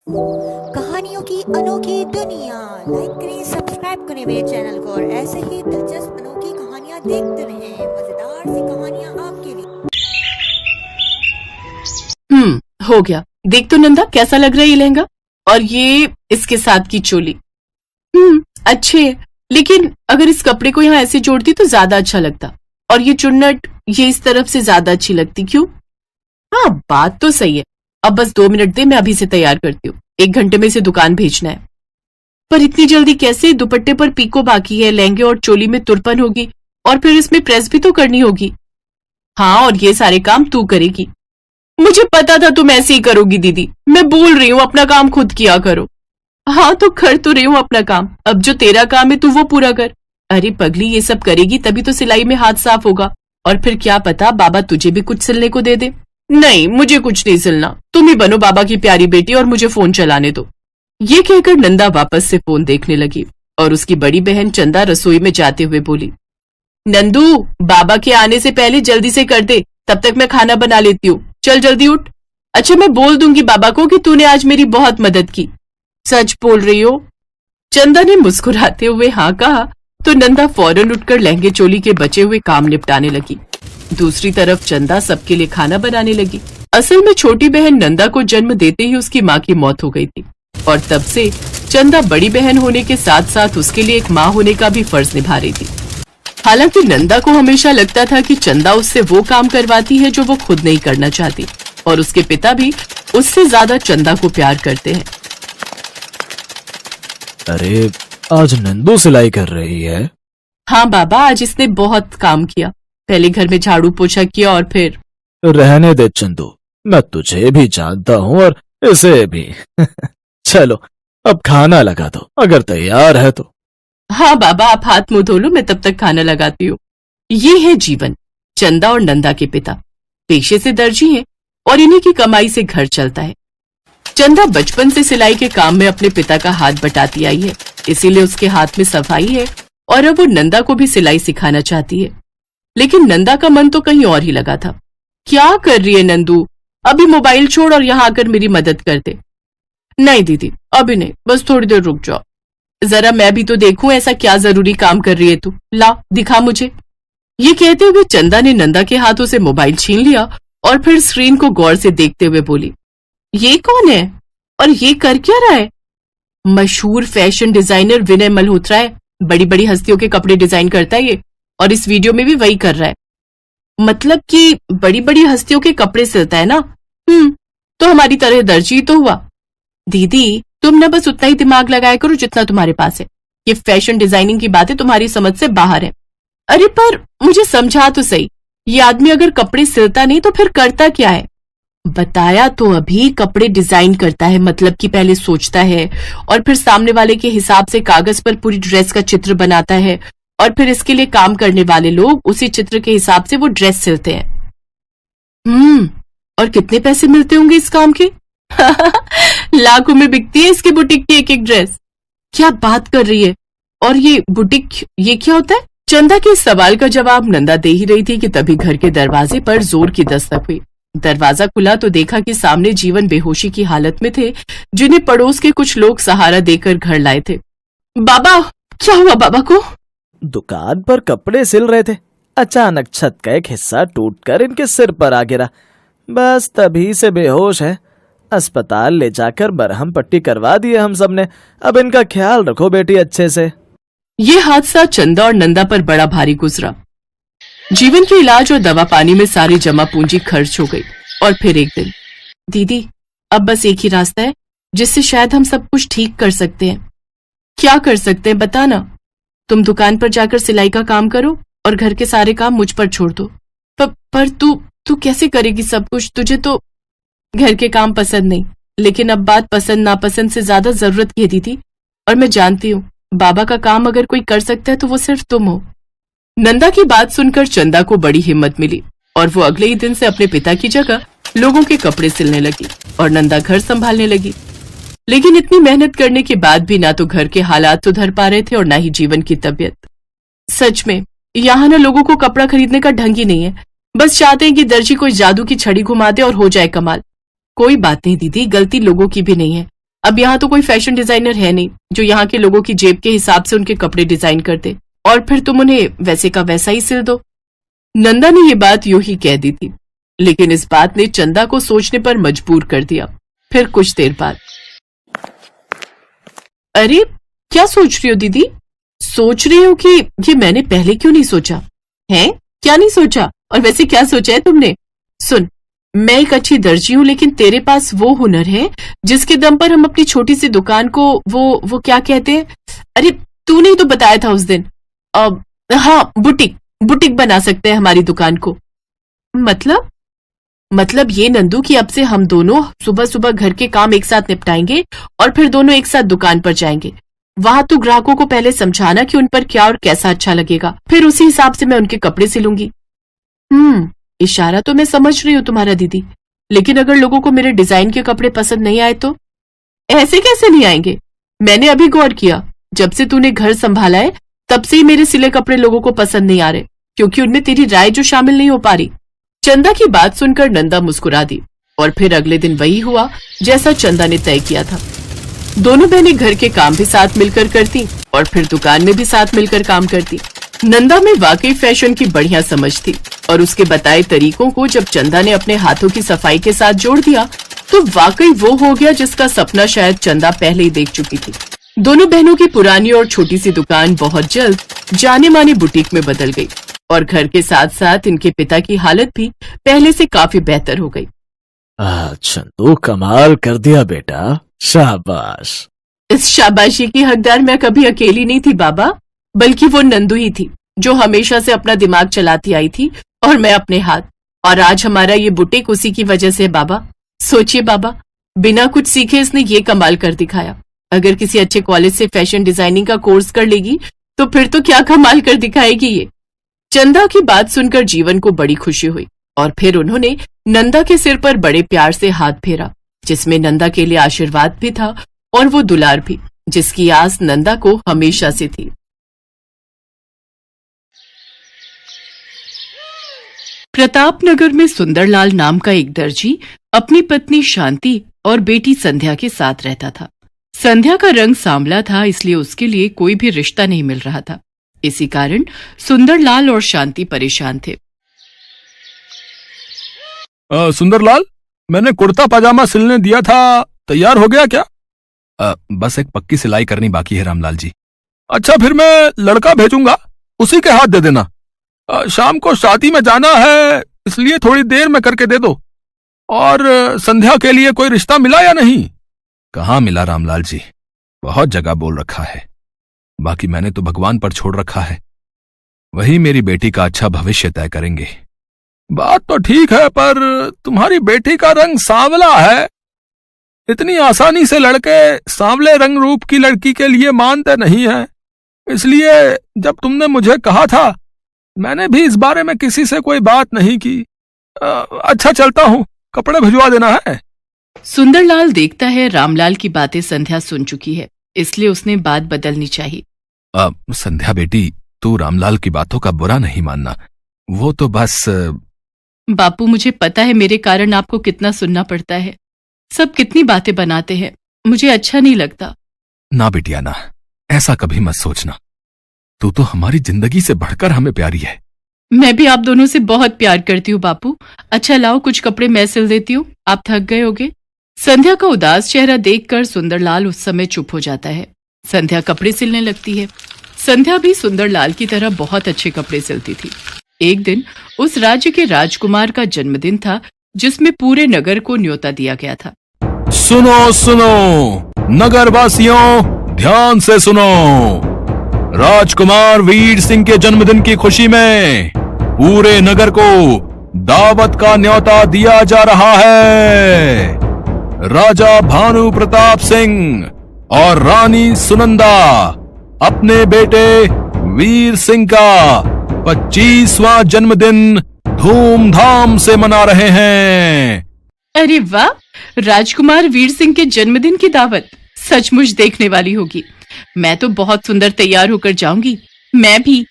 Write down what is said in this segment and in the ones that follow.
कहानियों की अनोखी दुनिया। लाइक करें, सब्सक्राइब करें मेरे चैनल को और ऐसे ही दिलचस्प अनोखी कहानियाँ देखते रहें। मजेदार सी कहानियाँ आपके लिए। हो गया। देख तो नंदा, कैसा लग रहा है ये लहंगा और ये इसके साथ की चोली। अच्छे है, लेकिन अगर इस कपड़े को यहाँ ऐसे जोड़ती तो ज्यादा अच्छा लगता, और ये चुन्नट ये इस तरफ से ज्यादा अच्छी लगती। क्यों? हाँ, बात तो सही है। अब बस 2 मिनट दे, मैं अभी से तैयार करती हूँ। 1 घंटे में इसे दुकान भेजना है। पर इतनी जल्दी कैसे? दुपट्टे पर पीको बाकी है, लहंगे और चोली में तुरपन होगी, और फिर इसमें प्रेस भी तो करनी होगी। हाँ, और ये सारे काम तू करेगी। मुझे पता था तुम ऐसे ही करोगी दीदी। मैं बोल रही हूँ अपना काम खुद किया करो। हाँ, तो कर तो रही हूँ अपना काम। अब जो तेरा काम है तू वो पूरा कर। अरे पगली, ये सब करेगी तभी तो सिलाई में हाथ साफ होगा, और फिर क्या पता बाबा तुझे भी कुछ सिलने को दे दे। नहीं, मुझे कुछ नहीं सिलना। तुम ही बनो बाबा की प्यारी बेटी और मुझे फोन चलाने दो। ये कहकर नंदा वापस से फोन देखने लगी, और उसकी बड़ी बहन चंदा रसोई में जाते हुए बोली, नंदू, बाबा के आने से पहले जल्दी से कर दे, तब तक मैं खाना बना लेती हूँ। चल जल्दी उठ। अच्छा, मैं बोल दूंगी बाबा को कि तूने आज मेरी बहुत मदद की। सच बोल रही हो? चंदा ने मुस्कुराते हुए हाँ कहा तो नंदा फौरन उठकर लहंगे चोली के बचे हुए काम निपटाने लगी। दूसरी तरफ चंदा सबके लिए खाना बनाने लगी। असल में छोटी बहन नंदा को जन्म देते ही उसकी माँ की मौत हो गई थी, और तब से चंदा बड़ी बहन होने के साथ साथ उसके लिए एक माँ होने का भी फर्ज निभा रही थी। हालांकि नंदा को हमेशा लगता था कि चंदा उससे वो काम करवाती है जो वो खुद नहीं करना चाहती, और उसके पिता भी उससे ज्यादा चंदा को प्यार करते हैं। अरे, आज नंदू सिलाई कर रही है? हाँ बाबा, आज इसने बहुत काम किया। पहले घर में झाड़ू पोछा किया और फिर। रहने दे चंदू, मैं तुझे भी जानता हूँ और इसे भी। चलो, अब खाना लगा दो अगर तैयार है तो। हाँ बाबा, आप हाथ मुंह धो लो, मैं तब तक खाना लगाती हूँ। ये है जीवन। चंदा और नंदा के पिता पेशे से दर्जी हैं, और इन्हीं की कमाई से घर चलता है। चंदा बचपन से सिलाई के काम में अपने पिता का हाथ बटाती आई है, इसीलिए उसके हाथ में सफाई है, और अब वो नंदा को भी सिलाई सिखाना चाहती है। लेकिन नंदा का मन तो कहीं और ही लगा था। क्या कर रही है नंदू? अभी मोबाइल छोड़ और यहाँ आकर मेरी मदद कर दे। नहीं दीदी, अभी नहीं, बस थोड़ी देर रुक जाओ। जरा मैं भी तो देखूं ऐसा क्या जरूरी काम कर रही है तू। ला, दिखा मुझे। ये कहते हुए चंदा ने नंदा के हाथों से मोबाइल छीन लिया और फिर स्क्रीन को गौर से देखते हुए बोली, ये कौन है और ये कर क्या रहा है? मशहूर फैशन डिजाइनर विनय मल्होत्रा है। बड़ी बड़ी हस्तियों के कपड़े डिजाइन करता है ये, और इस वीडियो में भी वही कर रहा है। मतलब कि बड़ी बड़ी हस्तियों के कपड़े सिलता है ना? तो हमारी तरह दर्जी तो हुआ। दीदी, तुम ना बस उतना ही दिमाग लगाया करो जितना तुम्हारे पास है। ये फैशन डिजाइनिंग की बातें तुम्हारी समझ से बाहर है। अरे पर मुझे समझा तो सही, ये आदमी अगर कपड़े सिलता नहीं तो फिर करता क्या है? बताया तो अभी, कपड़े डिजाइन करता है, मतलब कि पहले सोचता है और फिर सामने वाले के हिसाब से कागज पर पूरी ड्रेस का चित्र बनाता है, और फिर इसके लिए काम करने वाले लोग उसी चित्र के हिसाब से वो ड्रेस सिलते हैं। और कितने पैसे मिलते होंगे इस काम के? लाखों में बिकती है इसके बुटीक की एक एक ड्रेस। क्या बात कर रही है? और ये बुटीक, ये क्या होता है? चंदा के इस सवाल का जवाब नंदा दे ही रही थी कि तभी घर के दरवाजे पर जोर की दस्तक हुई। दरवाजा खुला तो देखा कि सामने जीवन बेहोशी की हालत में थे, जिन्हें पड़ोस के कुछ लोग सहारा देकर घर लाए थे। बाबा, क्या हुआ बाबा को? दुकान पर कपड़े सिल रहे थे, अचानक छत का एक हिस्सा टूटकर इनके सिर पर आ गिरा। बस तभी से बेहोश है। अस्पताल ले जाकर बरहम पट्टी करवा दी है हम सबने। अब इनका ख्याल रखो बेटी अच्छे से। ये हादसा चंदा और नंदा पर बड़ा भारी गुजरा। जीवन के इलाज और दवा पानी में सारी जमा पूंजी खर्च हो गई। और फिर एक दिन, दीदी अब बस एक ही रास्ता है जिससे शायद हम सब कुछ ठीक कर सकते हैं। क्या कर सकते हैं बता ना? तुम दुकान पर जाकर सिलाई का काम करो और घर के सारे काम मुझ पर छोड़ दो। पर तू कैसे करेगी सब कुछ? तुझे तो घर के काम पसंद नहीं, लेकिन अब बात पसंद नापसंद से ज्यादा जरूरत की है दीदी, और मैं जानती हूँ बाबा का काम अगर कोई कर सकता है तो वो सिर्फ तुम हो। नंदा की बात सुनकर चंदा को बड़ी हिम्मत मिली, और वो अगले ही दिन से अपने पिता की जगह लोगों के कपड़े सिलने लगी और नंदा घर संभालने लगी। लेकिन इतनी मेहनत करने के बाद भी ना तो घर के हालात सुधर पा रहे थे और ना ही जीवन की तबीयत। सच में यहाँ ना लोगों को कपड़ा खरीदने का ढंग ही नहीं है। बस चाहते हैं कि दर्जी कोई जादू की छड़ी घुमा दे और हो जाए कमाल। कोई बात नहीं दीदी, गलती लोगों की भी नहीं है, अब यहाँ तो कोई फैशन डिजाइनर है नहीं जो यहाँ के लोगों की जेब के हिसाब से उनके कपड़े डिजाइन कर दे, और फिर तुम उन्हें वैसे का वैसा ही सिल दो। नंदा ने ये बात यूं ही कह दी थी, लेकिन इस बात ने चंदा को सोचने पर मजबूर कर दिया। फिर कुछ देर बाद, अरे क्या सोच रही हो दीदी? सोच रही हो कि ये मैंने पहले क्यों नहीं सोचा है? क्या नहीं सोचा? और वैसे क्या सोचा है तुमने? सुन, मैं एक अच्छी दर्जी हूं, लेकिन तेरे पास वो हुनर है जिसके दम पर हम अपनी छोटी सी दुकान को वो क्या कहते हैं, अरे तूने ही तो बताया था उस दिन, हाँ, बुटीक बना सकते हैं हमारी दुकान को। मतलब ये नंदू कि अब से हम दोनों सुबह सुबह घर के काम एक साथ निपटाएंगे और फिर दोनों एक साथ दुकान पर जाएंगे। वहां तो ग्राहकों को पहले समझाना कि उन पर क्या और कैसा अच्छा लगेगा, फिर उसी हिसाब से मैं उनके कपड़े सिलूंगी। इशारा तो मैं समझ रही हूँ तुम्हारा दीदी, लेकिन अगर लोगों को मेरे डिजाइन के कपड़े पसंद नहीं आए तो? ऐसे कैसे नहीं आएंगे? मैंने अभी गौर किया, जब से तूने घर संभाला है तब से ही मेरे सिले कपड़े लोगों को पसंद नहीं आ रहे, क्योंकि उनमें तेरी राय जो शामिल नहीं हो पा रही। चंदा की बात सुनकर नंदा मुस्कुरा दी, और फिर अगले दिन वही हुआ जैसा चंदा ने तय किया था। दोनों बहनें घर के काम भी साथ मिलकर करती और फिर दुकान में भी साथ मिलकर काम करती। नंदा में वाकई फैशन की बढ़िया समझ थी, और उसके बताए तरीकों को जब चंदा ने अपने हाथों की सफाई के साथ जोड़ दिया तो वाकई वो हो गया जिसका सपना शायद चंदा पहले ही देख चुकी थी। दोनों बहनों की पुरानी और छोटी सी दुकान बहुत जल्द जाने माने बुटीक में बदल गई, और घर के साथ साथ इनके पिता की हालत भी पहले से काफी बेहतर हो गई। चंदू, कमाल कर दिया बेटा, शाबाश। इस शाबाशी की हकदार मैं कभी अकेली नहीं थी बाबा, बल्कि वो नंदू ही थी जो हमेशा से अपना दिमाग चलाती आई थी, और मैं अपने हाथ। और आज हमारा ये बुटीक उसी की वजह से बाबा। सोचिए बाबा, बिना कुछ सीखे इसने ये कमाल कर दिखाया। अगर किसी अच्छे कॉलेज से फैशन डिजाइनिंग का कोर्स कर लेगी तो फिर तो क्या कमाल कर दिखाएगी ये। चंदा की बात सुनकर जीवन को बड़ी खुशी हुई, और फिर उन्होंने नंदा के सिर पर बड़े प्यार से हाथ फेरा, जिसमें नंदा के लिए आशीर्वाद भी था और वो दुलार भी, जिसकी आस नंदा को हमेशा से थी। प्रतापनगर में सुंदरलाल नाम का एक दर्जी अपनी पत्नी शांति और बेटी संध्या के साथ रहता था। संध्या का रंग सांवला था, इसलिए उसके लिए कोई भी रिश्ता नहीं मिल रहा था। इसी कारण सुंदरलाल और शांति परेशान थे। सुंदरलाल, मैंने कुर्ता पजामा सिलने दिया था, तैयार हो गया क्या? बस एक पक्की सिलाई करनी बाकी है रामलाल जी। अच्छा, फिर मैं लड़का भेजूंगा, उसी के हाथ दे देना। शाम को शादी में जाना है, इसलिए थोड़ी देर में करके दे दो। और संध्या के लिए कोई रिश्ता मिला या नहीं? कहाँ मिला रामलाल जी, बहुत जगह बोल रखा है, बाकी मैंने तो भगवान पर छोड़ रखा है, वही मेरी बेटी का अच्छा भविष्य तय करेंगे। बात तो ठीक है, पर तुम्हारी बेटी का रंग सांवला है, इतनी आसानी से लड़के सांवले रंग रूप की लड़की के लिए मानते नहीं हैं। इसलिए जब तुमने मुझे कहा था, मैंने भी इस बारे में किसी से कोई बात नहीं की। अच्छा, चलता हूँ, कपड़े भिजवा देना है। सुंदरलाल देखता है रामलाल की बातें संध्या सुन चुकी है, इसलिए उसने बात बदलनी चाहिए। संध्या बेटी, तू रामलाल की बातों का बुरा नहीं मानना, वो तो बस। बापू, मुझे पता है मेरे कारण आपको कितना सुनना पड़ता है, सब कितनी बातें बनाते हैं, मुझे अच्छा नहीं लगता। ना बिटिया ना, ऐसा कभी मत सोचना, तू तो हमारी जिंदगी से बढ़कर हमें प्यारी है। मैं भी आप दोनों से बहुत प्यार करती हूँ बापू। अच्छा लाओ, कुछ कपड़े मैं सिल देती हूँ, आप थक गए होगे। संध्या का उदास चेहरा देखकर सुंदरलाल उस समय चुप हो जाता है। संध्या कपड़े सिलने लगती है। संध्या भी सुंदरलाल की तरह बहुत अच्छे कपड़े सिलती थी। एक दिन उस राज्य के राजकुमार का जन्मदिन था, जिसमें पूरे नगर को न्योता दिया गया था। सुनो सुनो नगर वासियों, ध्यान से सुनो, राजकुमार वीर सिंह के जन्मदिन की खुशी में पूरे नगर को दावत का न्योता दिया जा रहा है। राजा भानु प्रताप सिंह और रानी सुनंदा अपने बेटे वीर सिंह का 25वां जन्मदिन धूमधाम से मना रहे हैं। अरे वाह, राजकुमार वीर सिंह के जन्मदिन की दावत सचमुच देखने वाली होगी। मैं तो बहुत सुंदर तैयार होकर जाऊंगी। मैं भी।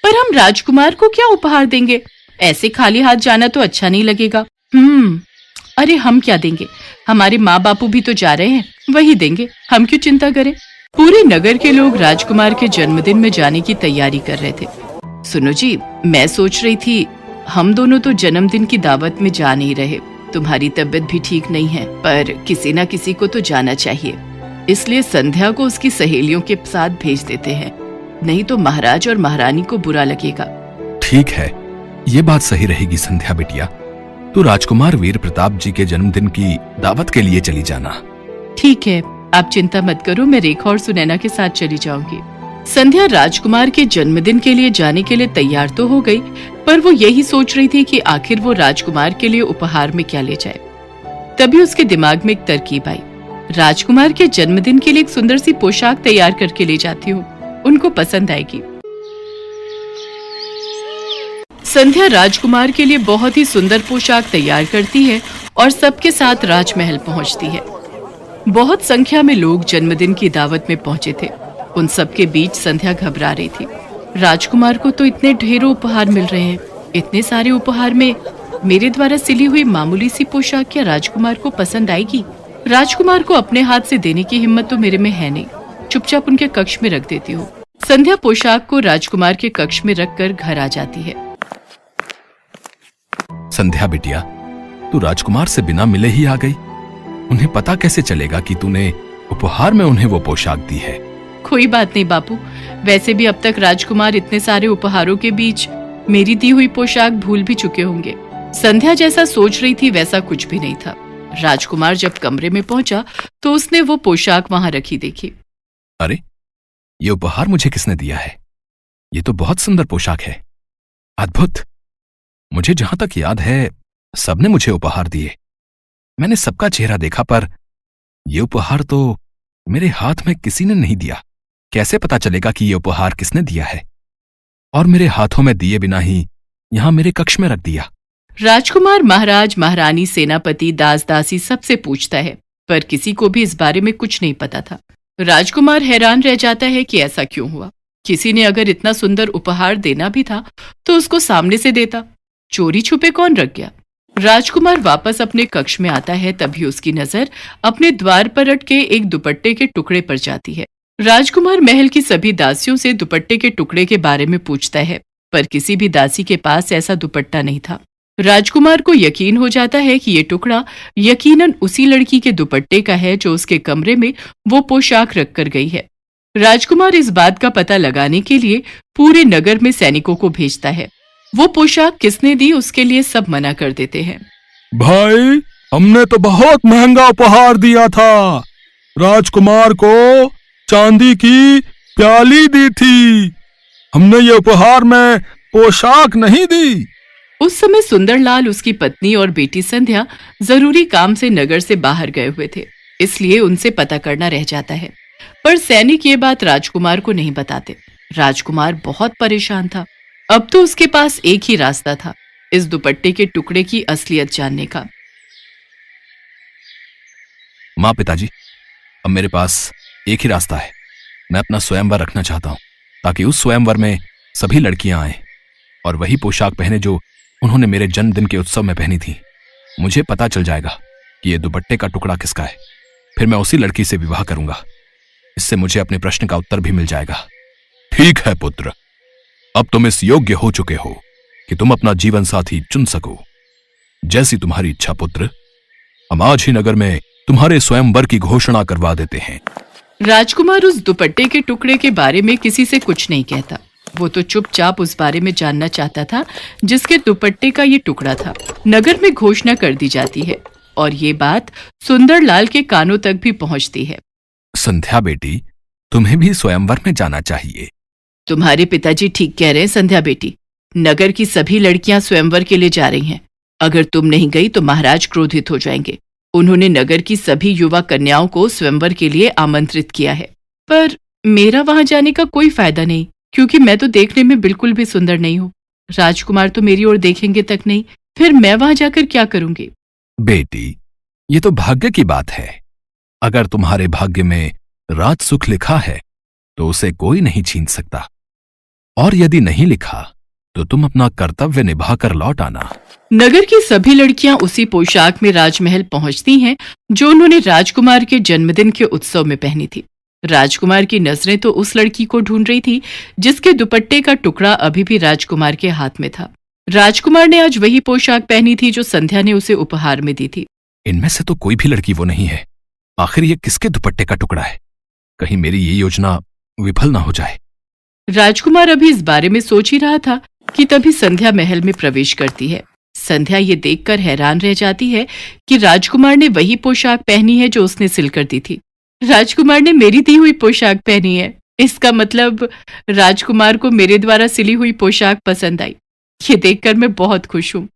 पर हम राजकुमार को क्या उपहार देंगे? ऐसे खाली हाथ जाना तो अच्छा नहीं लगेगा। अरे हम क्या देंगे, हमारे माँ बापू भी तो जा रहे हैं, वही देंगे, हम क्यों चिंता करें। पूरे नगर के लोग राजकुमार के जन्मदिन में जाने की तैयारी कर रहे थे। सुनो जी, मैं सोच रही थी हम दोनों तो जन्मदिन की दावत में जा नहीं रहे, तुम्हारी तबीयत भी ठीक नहीं है, पर किसी ना किसी को तो जाना चाहिए, इसलिए संध्या को उसकी सहेलियों के साथ भेज देते हैं, नहीं तो महाराज और महारानी को बुरा लगेगा। ठीक है, ये बात सही रहेगी संध्या बिटिया। तू राजकुमार वीर प्रताप जी के जन्मदिन की दावत के लिए चली जाना। ठीक है, आप चिंता मत करो, मैं रेखा और सुनैना के साथ चली जाऊंगी। संध्या राजकुमार के जन्मदिन के लिए जाने के लिए तैयार तो हो गई, पर वो यही सोच रही थी कि आखिर वो राजकुमार के लिए उपहार में क्या ले जाए। तभी उसके दिमाग में एक तरकीब आई। राजकुमार के जन्मदिन के लिए एक सुंदर सी पोशाक तैयार करके ले जाती हूँ, उनको पसंद आएगी। संध्या राजकुमार के लिए बहुत ही सुंदर पोशाक तैयार करती है और सबके साथ राजमहल पहुंचती है। बहुत संख्या में लोग जन्मदिन की दावत में पहुंचे थे। उन सबके बीच संध्या घबरा रही थी। राजकुमार को तो इतने ढेरों उपहार मिल रहे हैं, इतने सारे उपहार में मेरे द्वारा सिली हुई मामूली सी पोशाक क्या राजकुमार को पसंद आएगी? राजकुमार को अपने हाथ से देने की हिम्मत तो मेरे में है नहीं, चुपचाप उनके कक्ष में रख देती हूँ। संध्या पोशाक को राजकुमार के कक्ष में रखकर घर आ जाती है। संध्या बिटिया, तू राजकुमार से बिना मिले ही आ गई। उन्हें पता कैसे चलेगा कि तूने उपहार में उन्हें वो पोशाक दी है? कोई बात नहीं बापू, वैसे भी अब तक राजकुमार इतने सारे उपहारों के बीच मेरी दी हुई पोशाक भूल भी चुके होंगे। संध्या जैसा सोच रही थी वैसा कुछ भी नहीं था। राजकुमार जब कमरे में पहुंचा तो उसने वो पोशाक वहां रखी देखी। अरे, ये उपहार मुझे किसने दिया है? ये तो बहुत सुंदर पोशाक है, अद्भुत। मुझे जहां तक याद है सबने मुझे उपहार दिए। मैंने सबका चेहरा देखा, पर ये उपहार तो मेरे हाथ में किसी ने नहीं दिया। कैसे पता चलेगा कि ये उपहार किसने दिया है? और मेरे हाथों में दिए बिना ही यहां मेरे कक्ष में रख दिया। राजकुमार महाराज, महारानी, सेनापति, दास दासी सबसे पूछता है, पर किसी को भी इस बारे में कुछ नहीं पता था। राजकुमार हैरान रह जाता है कि ऐसा क्यों हुआ। किसी ने अगर इतना सुंदर उपहार देना भी था तो उसको सामने से देता, चोरी छुपे कौन रख गया? राजकुमार वापस अपने कक्ष में आता है, तभी उसकी नजर अपने द्वार पर अटके एक दुपट्टे के टुकड़े पर जाती है। राजकुमार महल की सभी दासियों से दुपट्टे के टुकड़े के बारे में पूछता है, पर किसी भी दासी के पास ऐसा दुपट्टा नहीं था। राजकुमार को यकीन हो जाता है कि ये टुकड़ा यकीनन उसी लड़की के दुपट्टे का है जो उसके कमरे में वो पोशाक रख कर गई है। राजकुमार इस बात का पता लगाने के लिए पूरे नगर में सैनिकों को भेजता है। वो पोशाक किसने दी उसके लिए सब मना कर देते हैं। भाई, हमने तो बहुत महंगा उपहार दिया था। राजकुमार को चांदी की प्याली दी थी, हमने ये उपहार में पोशाक नहीं दी। उस समय सुंदरलाल, उसकी पत्नी और बेटी संध्या जरूरी काम से नगर से बाहर गए हुए थे, इसलिए उनसे पता करना रह जाता है। पर सैनिक ये बात राजकुमार को नहीं बताते। राजकुमार बहुत परेशान था। अब तो उसके पास एक ही रास्ता था, इस दुपट्टे के टुकड़े की असलियत जानने का। माँ, पिताजी, अब मेरे पास एक ही रास्ता है। मैं अपना स्वयंवर रखना चाहता हूँ, ताकि उस स्वयंवर में सभी लड़कियां आए और वही पोशाक पहने जो उन्होंने मेरे जन्मदिन के उत्सव में पहनी थी। मुझे पता चल जाएगा कि ये दुपट्टे का टुकड़ा किसका है, फिर मैं उसी लड़की से विवाह करूंगा। इससे मुझे अपने प्रश्न का उत्तर भी मिल जाएगा। ठीक है पुत्र, अब तुम इस योग्य हो चुके हो कि तुम अपना जीवन साथी चुन सको। जैसी तुम्हारी इच्छा पुत्र, हम आज ही नगर में तुम्हारे स्वयंवर की घोषणा करवा देते हैं। राजकुमार उस दुपट्टे के टुकड़े के बारे में किसी से कुछ नहीं कहता। वो तो चुपचाप उस बारे में जानना चाहता था जिसके दुपट्टे का ये टुकड़ा था। नगर में घोषणा कर दी जाती है और ये बात सुंदरलाल के कानों तक भी पहुंचती है। संध्या बेटी, तुम्हें भी स्वयंवर में जाना चाहिए। तुम्हारे पिताजी ठीक कह रहे हैं संध्या बेटी, नगर की सभी लड़कियां स्वयंवर के लिए जा रही हैं। अगर तुम नहीं गई तो महाराज क्रोधित हो जाएंगे। उन्होंने नगर की सभी युवा कन्याओं को स्वयंवर के लिए आमंत्रित किया है, पर मेरा वहां जाने का कोई फायदा नहीं, क्योंकि मैं तो देखने में बिल्कुल भी सुंदर नहीं हूँ। राजकुमार तो मेरी ओर देखेंगे तक नहीं, फिर मैं वहां जाकर क्या करूंगी? बेटी, ये तो भाग्य की बात है। अगर तुम्हारे भाग्य में राज सुख लिखा है तो उसे कोई नहीं छीन सकता, और यदि नहीं लिखा तो तुम अपना कर्तव्य निभाकर लौट आना। नगर की सभी लड़कियां उसी पोशाक में राजमहल पहुंचती हैं जो उन्होंने राजकुमार के जन्मदिन के उत्सव में पहनी थी। राजकुमार की नजरें तो उस लड़की को ढूंढ रही थी जिसके दुपट्टे का टुकड़ा अभी भी राजकुमार के हाथ में था। राजकुमार ने आज वही पोशाक पहनी थी जो संध्या ने उसे उपहार में दी थी। इनमें से तो कोई भी लड़की वो नहीं है। आखिर ये किसके दुपट्टे का टुकड़ा है? कहीं मेरी ये योजना विफल ना हो जाए। राजकुमार अभी इस बारे में सोच ही रहा था कि तभी संध्या महल में प्रवेश करती है। संध्या ये देखकर हैरान रह जाती है कि राजकुमार ने वही पोशाक पहनी है जो उसने सिल कर दी थी। राजकुमार ने मेरी दी हुई पोशाक पहनी है, इसका मतलब राजकुमार को मेरे द्वारा सिली हुई पोशाक पसंद आई। ये देखकर मैं बहुत खुश हूँ।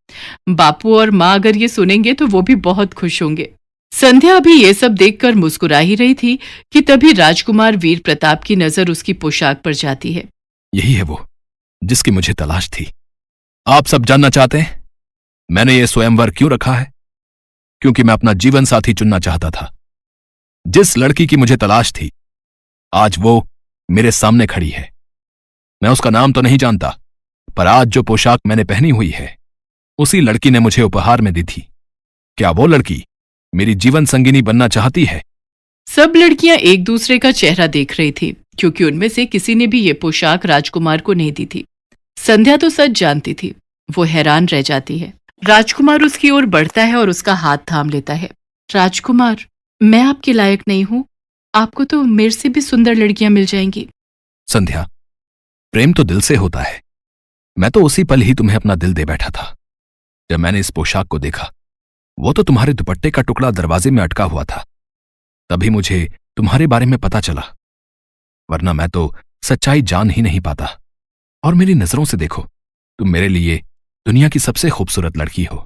बापू और माँ अगर ये सुनेंगे तो वो भी बहुत खुश होंगे। संध्या अभी ये सब देखकर मुस्कुरा ही रही थी कि तभी राजकुमार वीर प्रताप की नजर उसकी पोशाक पर जाती है। यही है वो जिसकी मुझे तलाश थी। आप सब जानना चाहते हैं मैंने ये स्वयंवर क्यों रखा है? क्योंकि मैं अपना जीवन साथी चुनना चाहता था। जिस लड़की की मुझे तलाश थी आज वो मेरे सामने खड़ी है। मैं उसका नाम तो नहीं जानता, पर आज जो पोशाक मैंने पहनी हुई है उसी लड़की ने मुझे उपहार में दी थी। क्या वो लड़की मेरी जीवन संगिनी बनना चाहती है? सब लड़कियां एक दूसरे का चेहरा देख रही थी क्योंकि उनमें से किसी ने भी ये पोशाक राजकुमार को नहीं दी थी। संध्या तो सच जानती थी। वो हैरान रह जाती है। राजकुमार उसकी ओर बढ़ता है और उसका हाथ थाम लेता है। राजकुमार, मैं आपके लायक नहीं हूं। आपको तो मेरे से भी सुंदर लड़कियां मिल जाएंगी। संध्या, प्रेम तो दिल से होता है। मैं तो उसी पल ही तुम्हें अपना दिल दे बैठा था। जब मैंने इस पोशाक को देखा, वो तो तुम्हारे दुपट्टे का टुकड़ा दरवाजे में अटका हुआ था, तभी मुझे तुम्हारे बारे में पता चला, वरना मैं तो सच्चाई जान ही नहीं पाता। और मेरी नजरों से देखो, तुम मेरे लिए दुनिया की सबसे खूबसूरत लड़की हो।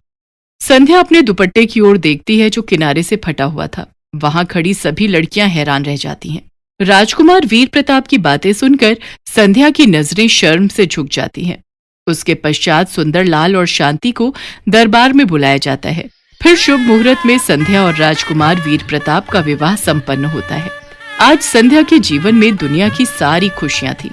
संध्या अपने दुपट्टे की ओर देखती है जो किनारे से फटा हुआ था। वहां खड़ी सभी लड़कियां हैरान रह जाती हैं। राजकुमार वीर प्रताप की बातें सुनकर संध्या की नजरें शर्म से झुक जाती हैं। उसके पश्चात सुंदर लाल और शांति को दरबार में बुलाया जाता है। फिर शुभ मुहूर्त में संध्या और राजकुमार वीर प्रताप का विवाह संपन्न होता है। आज संध्या के जीवन में दुनिया की सारी खुशियां थी।